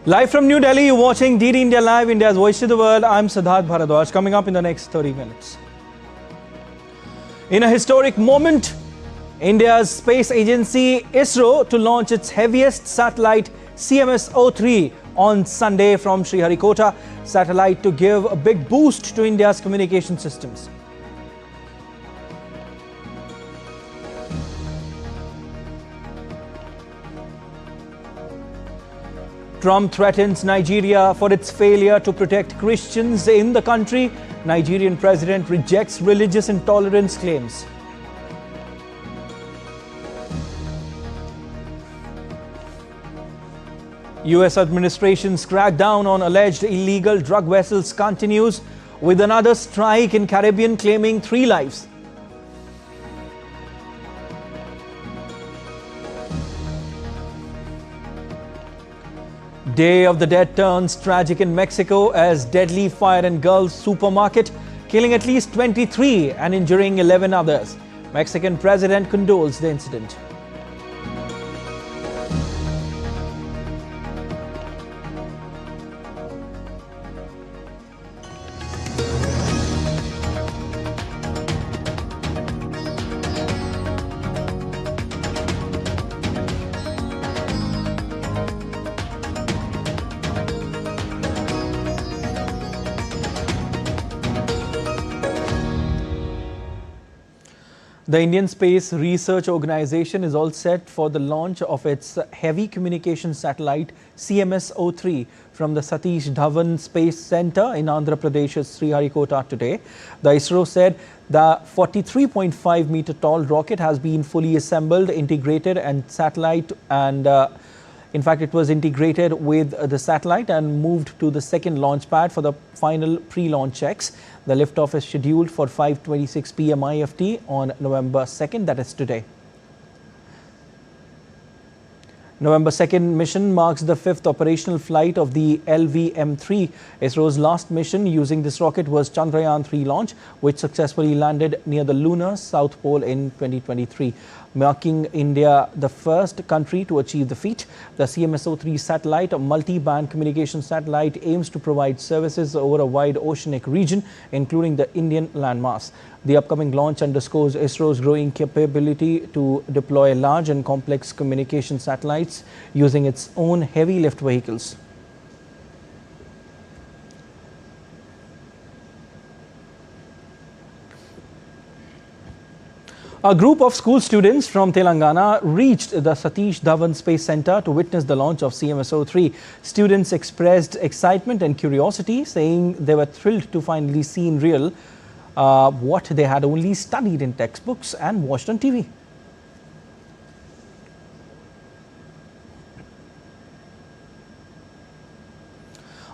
Live from New Delhi, you're watching DD India Live, India's voice to the world. I'm Prasar Bharati. Coming up in the next 30 minutes. In a historic moment, India's space agency ISRO to launch its heaviest satellite CMS-03 on Sunday from Sriharikota. Satellite to give a big boost to India's communication systems. Trump threatens Nigeria for its failure to protect Christians in the country. Nigerian president rejects religious intolerance claims. US administration's crackdown on alleged illegal drug vessels continues, with another strike in Caribbean claiming 3 lives. Day of the Dead turns tragic in Mexico as deadly fire engulfs supermarket, killing at least 23 and injuring 11 others. Mexican president condoles the incident. The Indian Space Research Organization is all set for the launch of its heavy communication satellite CMS-03 from the Satish Dhawan Space Center in Andhra Pradesh's Sriharikota today. The ISRO said the 43.5 meter tall rocket has been fully assembled, integrated and satellite in fact, it was integrated with the satellite and moved to the second launch pad for the final pre-launch checks. The liftoff is scheduled for 5:26 p.m. IFT on November 2nd, that is today. November 2nd mission marks the 5th operational flight of the LVM-3. ISRO's last mission using this rocket was Chandrayaan-3 launch, which successfully landed near the lunar South Pole in 2023, marking India the first country to achieve the feat. The CMS-03 satellite, a multi-band communication satellite, aims to provide services over a wide oceanic region, including the Indian landmass. The upcoming launch underscores ISRO's growing capability to deploy large and complex communication satellites using its own heavy lift vehicles. A group of school students from Telangana reached the Satish Dhawan Space Center to witness the launch of CMS-03. Students expressed excitement and curiosity, saying they were thrilled to finally see in real what they had only studied in textbooks and watched on TV.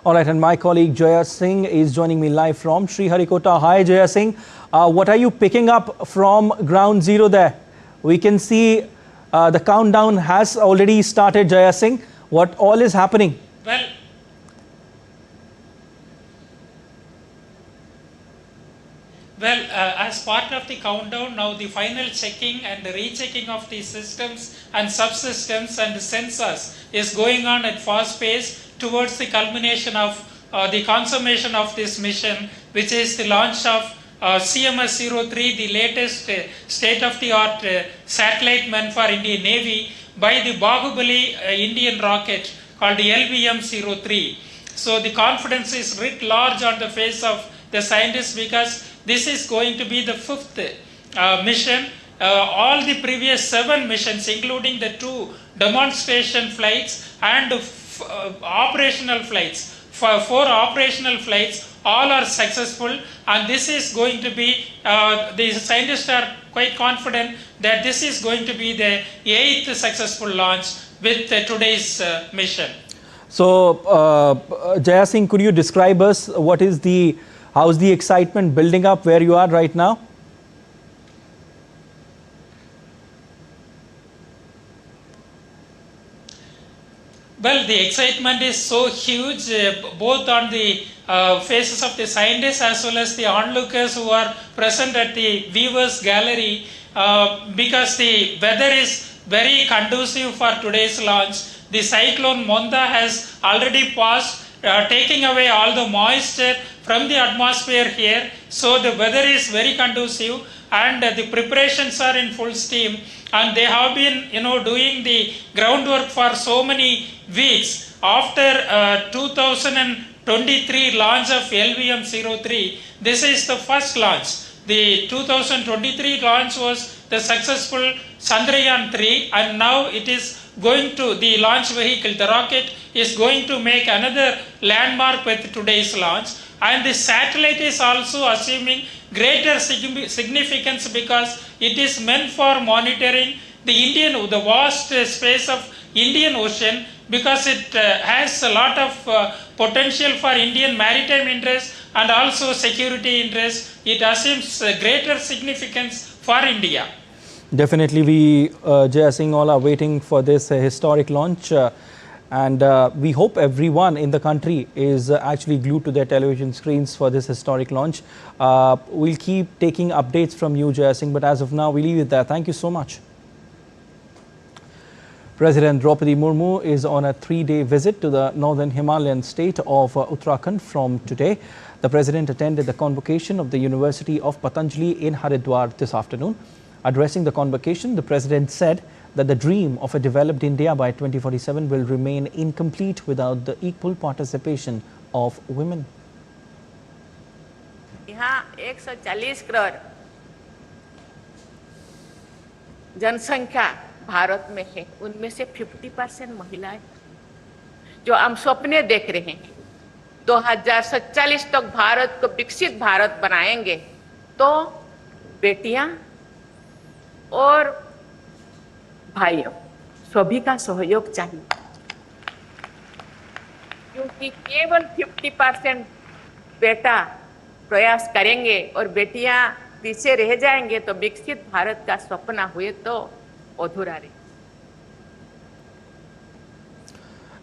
All right, and my colleague Jaya Singh is joining me live from Sriharikota. Hi, Jaya Singh. What are you picking up from ground zero there? We can see the countdown has already started, Jaya Singh. What all is happening? Well, as part of the countdown, now the final checking and the rechecking of the systems and subsystems and the sensors is going on at fast pace towards the culmination of the consummation of this mission, which is the launch of CMS-03, the latest state-of-the-art satellite meant for Indian Navy by the Bahubali Indian rocket called the LVM-03. So the confidence is writ large on the face of the scientists because this is going to be the 5th mission. All the previous 7 missions, including the 2 demonstration flights and operational flights, 4 operational flights, all are successful, and this is going to be, the scientists are quite confident that this is going to be the 8th successful launch with today's mission. So, Jaya Singh, could you describe us how's the excitement building up where you are right now? Well, the excitement is so huge, both on the faces of the scientists as well as the onlookers who are present at the viewers gallery, because the weather is very conducive for today's launch. The cyclone Monda has already passed, taking away all the moisture from the atmosphere here. So the weather is very conducive and the preparations are in full steam. And they have been, doing the groundwork for so many weeks. After 2023 launch of LVM-03, this is the first launch. The 2023 launch was the successful Chandrayaan-3, and now it is going to, the launch vehicle, the rocket, is going to make another landmark with today's launch. And the satellite is also assuming greater significance because it is meant for monitoring the vast space of Indian Ocean, because it has a lot of potential for Indian maritime interest and also security interest. It assumes greater significance for India. Definitely, we, Jaya Singh, all are waiting for this historic launch. And we hope everyone in the country is actually glued to their television screens for this historic launch. We'll keep taking updates from you, Jaya Singh, but as of now, we leave it there. Thank you so much. President Draupadi Murmu is on a 3-day visit to the northern Himalayan state of Uttarakhand from today. The president attended the convocation of the University of Patanjali in Haridwar this afternoon. Addressing the convocation, the president said that the dream of a developed India by 2047 will remain incomplete without the equal participation of women. यहाँ 140 करोड़ जनसंख्या भारत में है, उनमें से 50% महिलाएं, जो हम सपने देख रहे हैं 2047 तक भारत को विकसित भारत बनाएंगे, तो बेटियां और भाइयों सभी का सहयोग चाहिए, क्योंकि केवल 50% बेटा प्रयास करेंगे और बेटियां पीछे रह जाएंगे तो विकसित भारत का सपना हुए तो अधूरा रहे।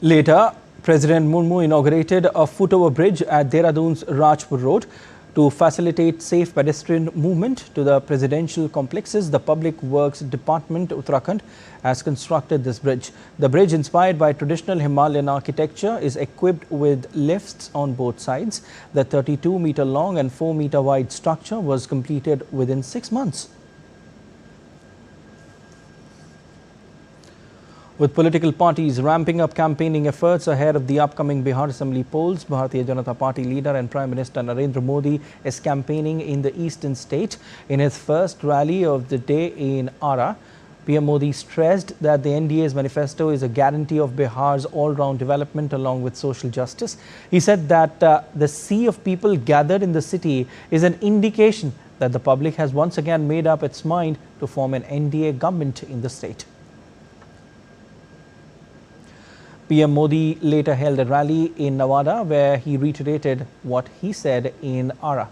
Later, President Murmu inaugurated a foot-over bridge at Dehradun's Rajpur Road to facilitate safe pedestrian movement to the presidential complexes. The Public Works Department, Uttarakhand, has constructed this bridge. The bridge, inspired by traditional Himalayan architecture, is equipped with lifts on both sides. The 32-meter long and 4-meter wide structure was completed within 6 months. With political parties ramping up campaigning efforts ahead of the upcoming Bihar Assembly polls, Bharatiya Janata Party leader and Prime Minister Narendra Modi is campaigning in the eastern state. In his first rally of the day in Ara, PM Modi stressed that the NDA's manifesto is a guarantee of Bihar's all-round development along with social justice. He said that the sea of people gathered in the city is an indication that the public has once again made up its mind to form an NDA government in the state. PM Modi later held a rally in Nevada where he reiterated what he said in Ara.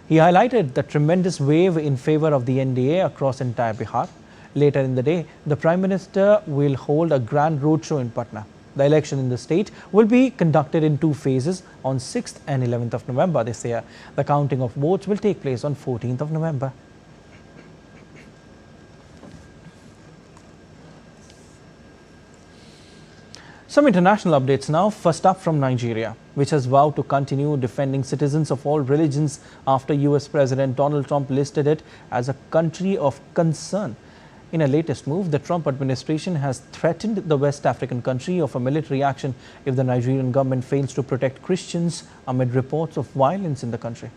He highlighted the tremendous wave in favor of the NDA across entire Bihar. Later in the day, the Prime Minister will hold a grand roadshow in Patna. The election in the state will be conducted in 2 phases on 6th and 11th of November this year. The counting of votes will take place on 14th of November. Some international updates now. First up from Nigeria, which has vowed to continue defending citizens of all religions after US President Donald Trump listed it as a country of concern. In a latest move, the Trump administration has threatened the West African country of a military action if the Nigerian government fails to protect Christians amid reports of violence in the country.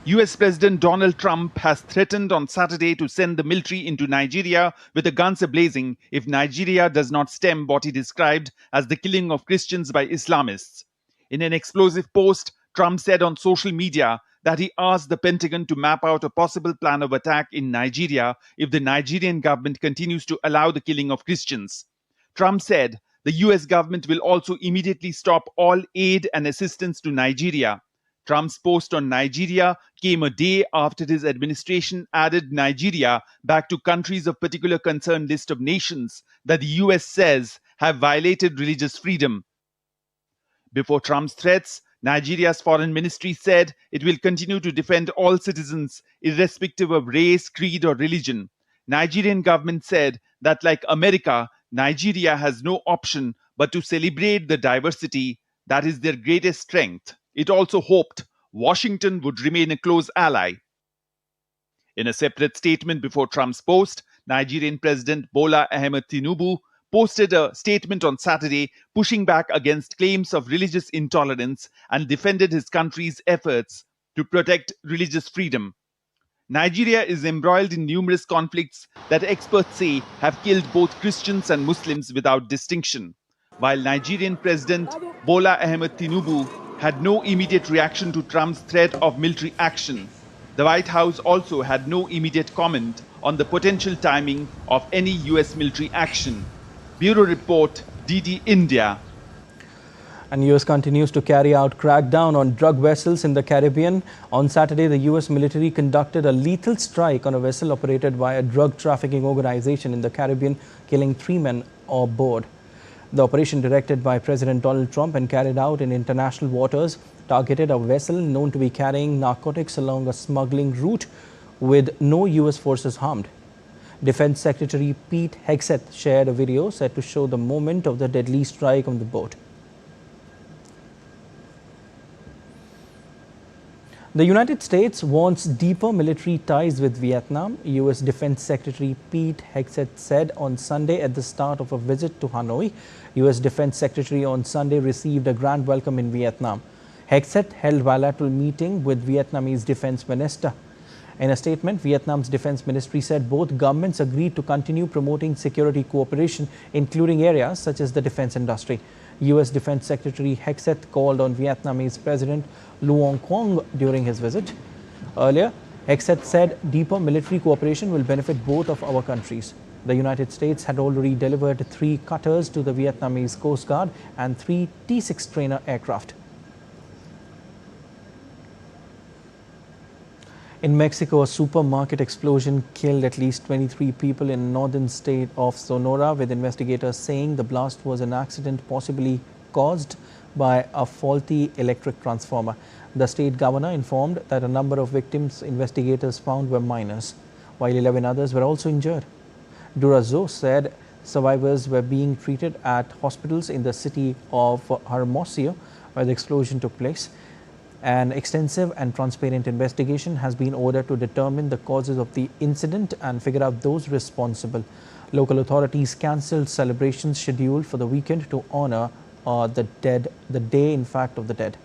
US President Donald Trump has threatened on Saturday to send the military into Nigeria with the guns a-blazing if Nigeria does not stem what he described as the killing of Christians by Islamists. In an explosive post, Trump said on social media that he asked the Pentagon to map out a possible plan of attack in Nigeria if the Nigerian government continues to allow the killing of Christians. Trump said the US government will also immediately stop all aid and assistance to Nigeria. Trump's post on Nigeria came a day after his administration added Nigeria back to countries of particular concern list of nations that the US says have violated religious freedom. Before Trump's threats, Nigeria's foreign ministry said it will continue to defend all citizens irrespective of race, creed or religion. Nigerian government said that like America, Nigeria has no option but to celebrate the diversity that is their greatest strength. It also hoped Washington would remain a close ally. In a separate statement before Trump's post, Nigerian President Bola Ahmed Tinubu posted a statement on Saturday pushing back against claims of religious intolerance and defended his country's efforts to protect religious freedom. Nigeria is embroiled in numerous conflicts that experts say have killed both Christians and Muslims without distinction. While Nigerian President Bola Ahmed Tinubu had no immediate reaction to Trump's threat of military action, the White House also had no immediate comment on the potential timing of any US military action. Bureau Report, DD India. And US continues to carry out crackdown on drug vessels in the Caribbean. On Saturday, the US military conducted a lethal strike on a vessel operated by a drug trafficking organization in the Caribbean, killing 3 men aboard. The operation, directed by President Donald Trump and carried out in international waters, targeted a vessel known to be carrying narcotics along a smuggling route with no US forces harmed. Defense Secretary Pete Hegseth shared a video said to show the moment of the deadly strike on the boat. The United States wants deeper military ties with Vietnam, US Defense Secretary Pete Hegseth said on Sunday at the start of a visit to Hanoi. US Defense Secretary on Sunday received a grand welcome in Vietnam. Hegseth held bilateral meeting with Vietnamese Defense Minister. In a statement, Vietnam's Defense Ministry said both governments agreed to continue promoting security cooperation, including areas such as the defense industry. US Defense Secretary Hegseth called on Vietnamese President Luong Quang during his visit. Earlier, Hegseth said deeper military cooperation will benefit both of our countries. The United States had already delivered 3 cutters to the Vietnamese Coast Guard and 3 T-6 trainer aircraft. In Mexico, a supermarket explosion killed at least 23 people in northern state of Sonora, with investigators saying the blast was an accident possibly caused by a faulty electric transformer. The state governor informed that a number of victims investigators found were minors, while 11 others were also injured. Doordarshan said survivors were being treated at hospitals in the city of Hermosillo, where the explosion took place. An extensive and transparent investigation has been ordered to determine the causes of the incident and figure out those responsible. Local authorities cancelled celebrations scheduled for the weekend to honor the day of the dead.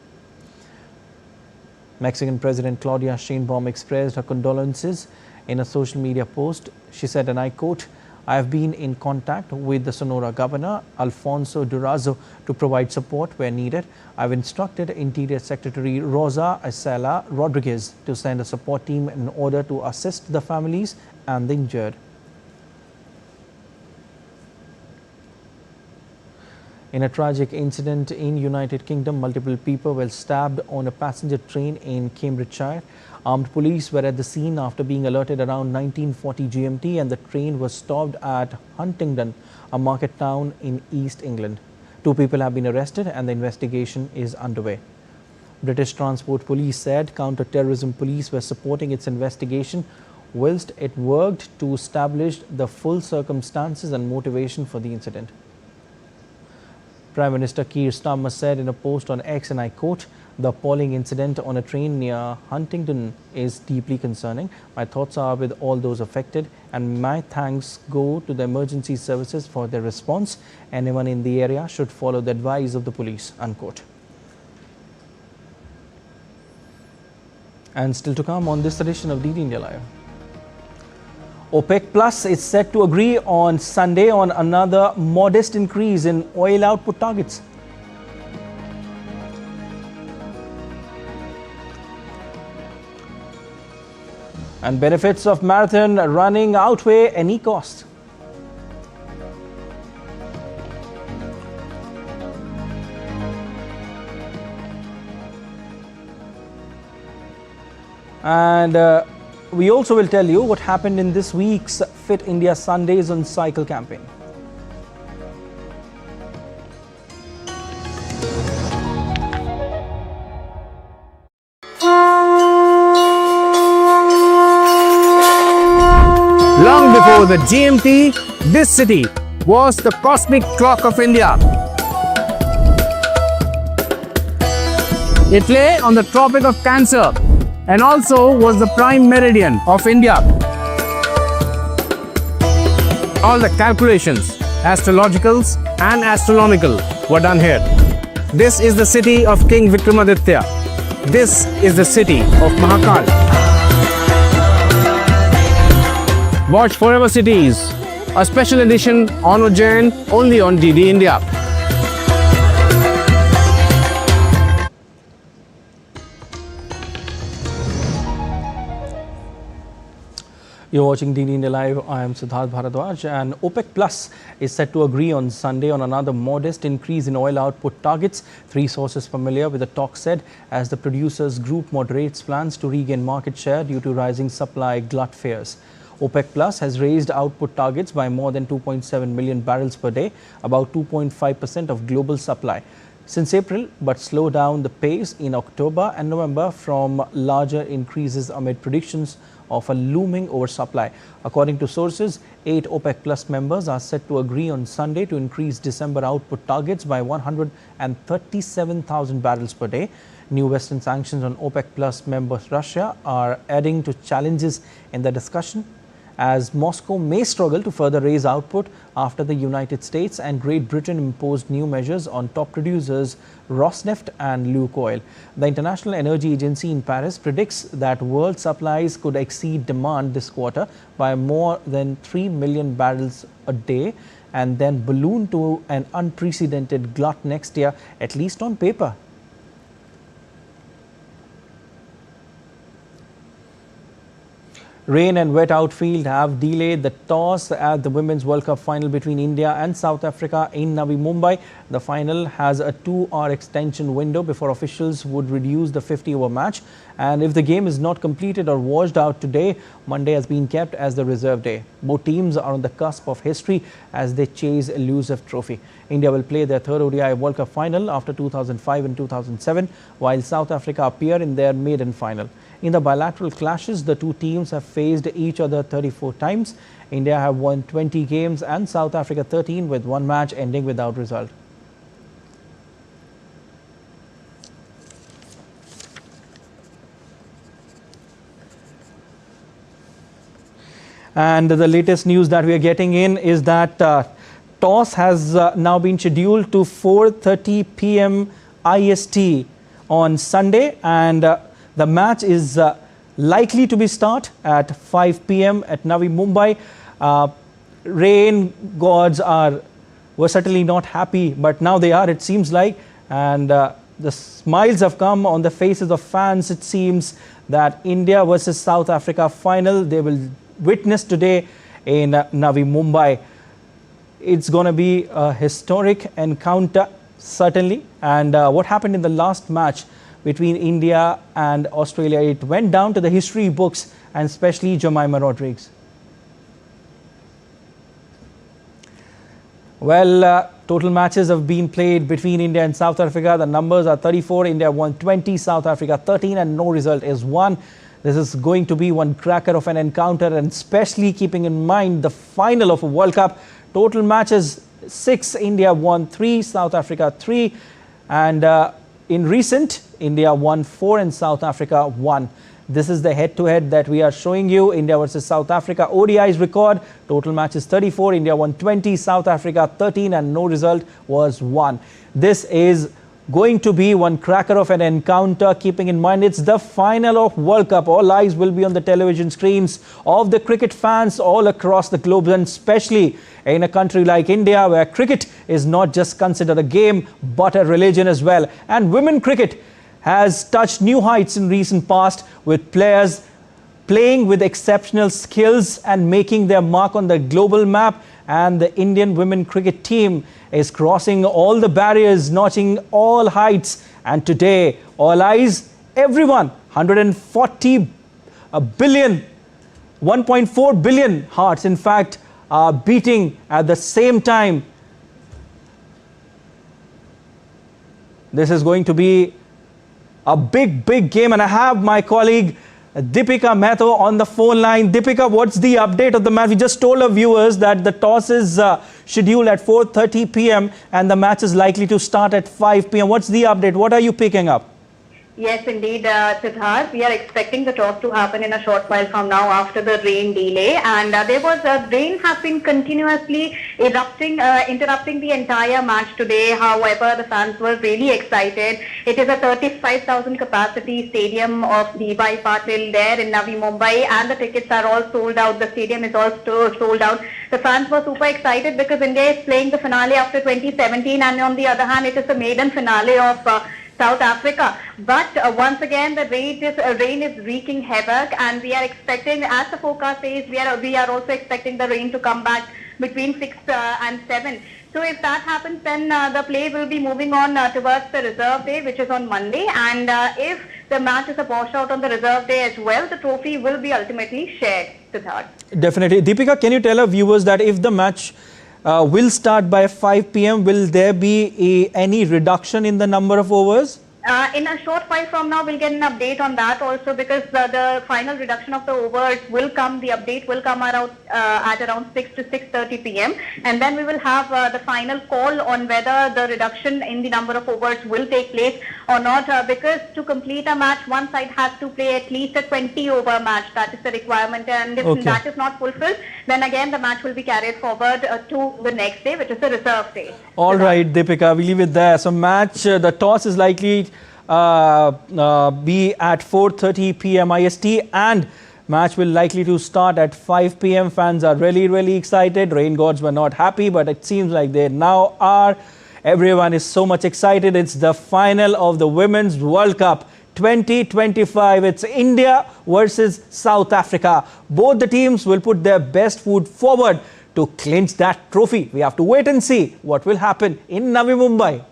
Mexican President Claudia Sheinbaum expressed her condolences in a social media post. She said, and I quote, "I have been in contact with the Sonora Governor, Alfonso Durazo, to provide support where needed. I've instructed Interior Secretary Rosa Isela Rodriguez to send a support team in order to assist the families and the injured." In a tragic incident in United Kingdom, multiple people were stabbed on a passenger train in Cambridgeshire. Armed police were at the scene after being alerted around 1940 GMT, and the train was stopped at Huntingdon, a market town in East England. 2 people have been arrested and the investigation is underway. British Transport Police said counter-terrorism police were supporting its investigation whilst it worked to establish the full circumstances and motivation for the incident. Prime Minister Keir Starmer said in a post on X, and I quote, "The appalling incident on a train near Huntingdon is deeply concerning. My thoughts are with all those affected, and my thanks go to the emergency services for their response. Anyone in the area should follow the advice of the police," unquote. And still to come on this edition of DD India Live. OPEC Plus is set to agree on Sunday on another modest increase in oil output targets. And benefits of marathon running outweigh any cost. And we also will tell you what happened in this week's Fit India Sundays on Cycle campaign. Long before the GMT, this city was the cosmic clock of India. It lay on the Tropic of Cancer and also was the prime meridian of India. All the calculations, astrologicals and astronomical, were done here. This is the city of King Vikramaditya. This is the city of Mahakal. Watch Forever Cities, a special edition on Ujjain only on DD India. You're watching DD India Live. I am Siddharth Bharadwaj, and OPEC Plus is set to agree on Sunday on another modest increase in oil output targets. Three sources familiar with the talk said as the producers group moderates plans to regain market share due to rising supply glut fears. OPEC Plus has raised output targets by more than 2.7 million barrels per day, about 2.5% of global supply since April, but slowed down the pace in October and November from larger increases amid predictions of a looming oversupply. According to sources, 8 OPEC Plus members are set to agree on Sunday to increase December output targets by 137,000 barrels per day. New Western sanctions on OPEC Plus members Russia are adding to challenges in the discussion, as Moscow may struggle to further raise output after the United States and Great Britain imposed new measures on top producers Rosneft and Lukoil. The International Energy Agency in Paris predicts that world supplies could exceed demand this quarter by more than 3 million barrels a day and then balloon to an unprecedented glut next year, at least on paper. Rain and wet outfield have delayed the toss at the Women's World Cup final between India and South Africa in Navi Mumbai. The final has a 2-hour extension window before officials would reduce the 50-over match. And if the game is not completed or washed out today, Monday has been kept as the reserve day. Both teams are on the cusp of history as they chase a elusive trophy. India will play their third ODI World Cup final after 2005 and 2007, while South Africa appear in their maiden final. In the bilateral clashes, the two teams have faced each other 34 times. India have won 20 games and South Africa 13, with one match ending without result. And the latest news that we are getting in is that toss has now been scheduled to 4:30 p.m. IST on Sunday, and the match is likely to be start at 5 p.m. at Navi Mumbai. Rain gods were certainly not happy, but now they are, it seems like, and the smiles have come on the faces of fans. It seems that India versus South Africa final they will witness today in Navi Mumbai. It's going to be a historic encounter, certainly. And what happened in the last match between India and Australia, it went down to the history books, and especially Jemimah Rodrigues. Well, total matches have been played between India and South Africa. The numbers are 34. India won 20, South Africa 13, and no result is 1. This is going to be one cracker of an encounter, and especially keeping in mind the final of a World Cup. Total matches 6, India won 3, South Africa 3, and in recent, India won 4 and South Africa 1. This is the head-to-head that we are showing you. India versus South Africa. ODI's record, total matches 34. India won 20, South Africa 13, and no result was 1. This is going to be one cracker of an encounter, keeping in mind it's the final of World Cup. All eyes will be on the television screens of the cricket fans all across the globe, and especially in a country like India, where cricket is not just considered a game but a religion as well. And women cricket has touched new heights in recent past, with players playing with exceptional skills and making their mark on the global map. And the Indian women cricket team is crossing all the barriers, notching all heights. And today, all eyes, everyone, 140 billion, 1.4 billion hearts, in fact, are beating at the same time. This is going to be a big game, and I have my colleague Deepika Mehto on the phone line. Deepika, what's the update of the match? We just told our viewers that the toss is scheduled at 4:30 p.m. and the match is likely to start at 5 p.m. What's the update? What are you picking up? Yes, indeed, Siddharth. We are expecting the toss to happen in a short while from now after the rain delay. And there was rain has been continuously interrupting the entire match today. However, the fans were really excited. It is a 35,000 capacity stadium of D.Y. Patil there in Navi Mumbai, and the tickets are all sold out. The stadium is also sold out. The fans were super excited because India is playing the finale after 2017, and on the other hand, it is the maiden finale of South Africa. But once again, the rain is wreaking havoc, and we are expecting, as the forecast says, we are also expecting the rain to come back between 6 and 7. So if that happens, then the play will be moving on towards the reserve day, which is on Monday. And if the match is a washout on the reserve day as well, the trophy will be ultimately shared. Siddharth. Definitely. Deepika, can you tell our viewers that if the match will start by 5 p.m. will there be any reduction in the number of overs? In a short while from now, we'll get an update on that also, because the final reduction of the overs will come. The update will come around at around 6 to 6:30 p.m. and then we will have the final call on whether the reduction in the number of overs will take place or not. Because to complete a match, one side has to play at least a 20-over match. That is the requirement, and if that is not fulfilled, then again the match will be carried forward to the next day, which is the reserve day. All right, Deepika, we leave it there. So match, the toss is likely be at 4:30 p.m. IST, and match will likely to start at 5 p.m. Fans are really excited. Rain gods were not happy, but it seems like they now are. Everyone is so much excited. It's the final of the Women's World Cup 2025. It's India versus South Africa. Both the teams will put their best foot forward to clinch that trophy. We have to wait and see what will happen in Navi Mumbai.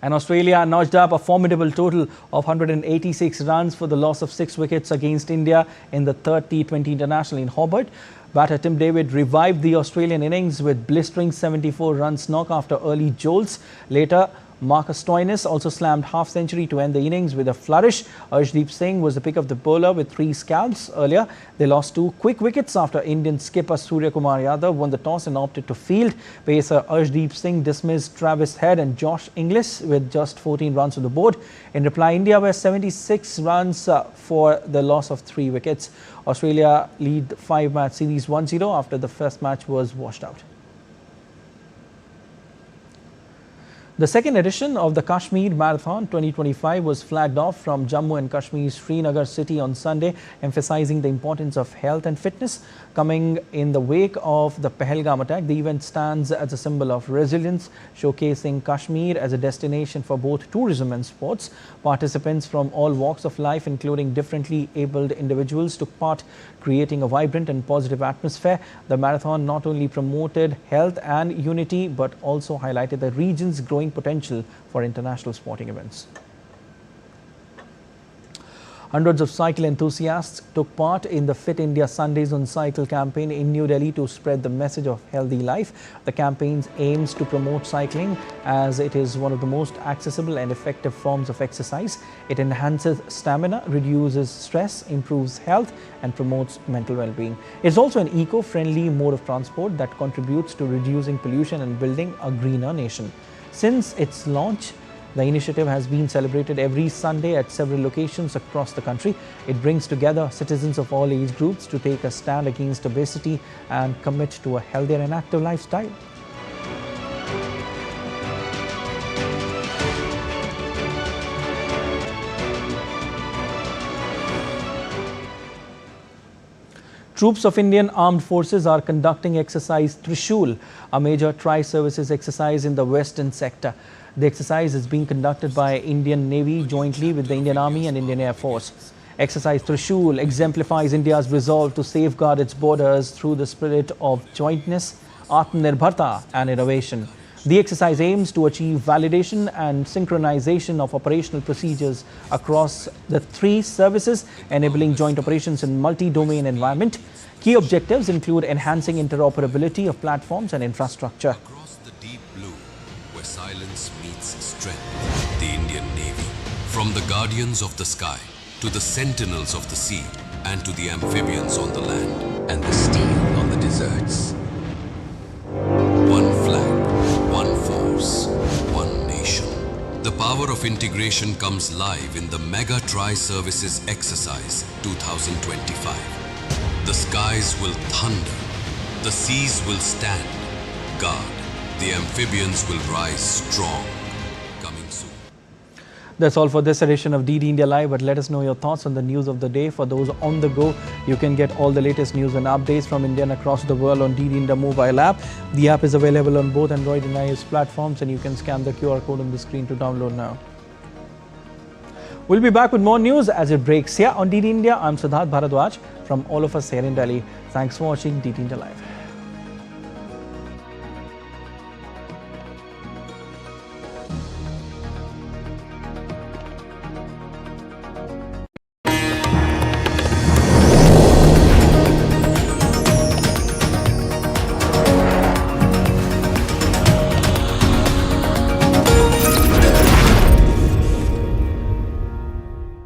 And Australia notched up a formidable total of 186 runs for the loss of 6 wickets against India in the third T20 International in Hobart. Batter Tim David revived the Australian innings with blistering 74 runs knock after early jolts. Later, Marcus Stoinis also slammed half-century to end the innings with a flourish. Arshdeep Singh was the pick of the bowler with 3 scalps. Earlier, they lost 2 quick wickets after Indian skipper Surya Kumar Yadav won the toss and opted to field. Pacer Arshdeep Singh dismissed Travis Head and Josh Inglis with just 14 runs on the board. In reply, India were 76 runs for the loss of 3 wickets. Australia lead 5-match series 1-0 after the first match was washed out. The second edition of the Kashmir Marathon 2025 was flagged off from Jammu and Kashmir's Srinagar city on Sunday, emphasizing the importance of health and fitness. Coming in the wake of the Pahalgam attack, the event stands as a symbol of resilience, showcasing Kashmir as a destination for both tourism and sports. Participants from all walks of life, including differently abled individuals, took part, creating a vibrant and positive atmosphere. The marathon not only promoted health and unity, but also highlighted the region's growing potential for international sporting events. Hundreds of cycle enthusiasts took part in the Fit India Sundays on Cycle campaign in New Delhi to spread the message of healthy life. The campaign aims to promote cycling as it is one of the most accessible and effective forms of exercise. It enhances stamina, reduces stress, improves health and promotes mental well-being. It's also an eco-friendly mode of transport that contributes to reducing pollution and building a greener nation. Since its launch, the initiative has been celebrated every Sunday at several locations across the country. It brings together citizens of all age groups to take a stand against obesity and commit to a healthier and active lifestyle. Troops of Indian Armed Forces are conducting exercise Trishul, a major tri-services exercise in the western sector. The exercise is being conducted by Indian Navy jointly with the Indian Army and Indian Air Force. Exercise Trishul exemplifies India's resolve to safeguard its borders through the spirit of jointness, Atmanirbharta and innovation. The exercise aims to achieve validation and synchronization of operational procedures across the 3 services, enabling joint operations in multi-domain environment. Key objectives include enhancing interoperability of platforms and infrastructure. Across the deep blue, where silence meets strength, the Indian Navy, from the guardians of the sky to the sentinels of the sea and to the amphibians on the land and the steel on the deserts. power of integration comes live in the Mega Tri-Services Exercise 2025. The skies will thunder, the seas will stand guard, the amphibians will rise strong. Coming soon. That's all for this edition of DD India Live, but let us know your thoughts on the news of the day. For those on the go, you can get all the latest news and updates from India and across the world on DD India mobile app. The app is available on both Android and iOS platforms, and you can scan the QR code on the screen to download now. We'll be back with more news as it breaks here on DD India. I'm Siddharth Bharadwaj from all of us here in Delhi. Thanks for watching DD India Live.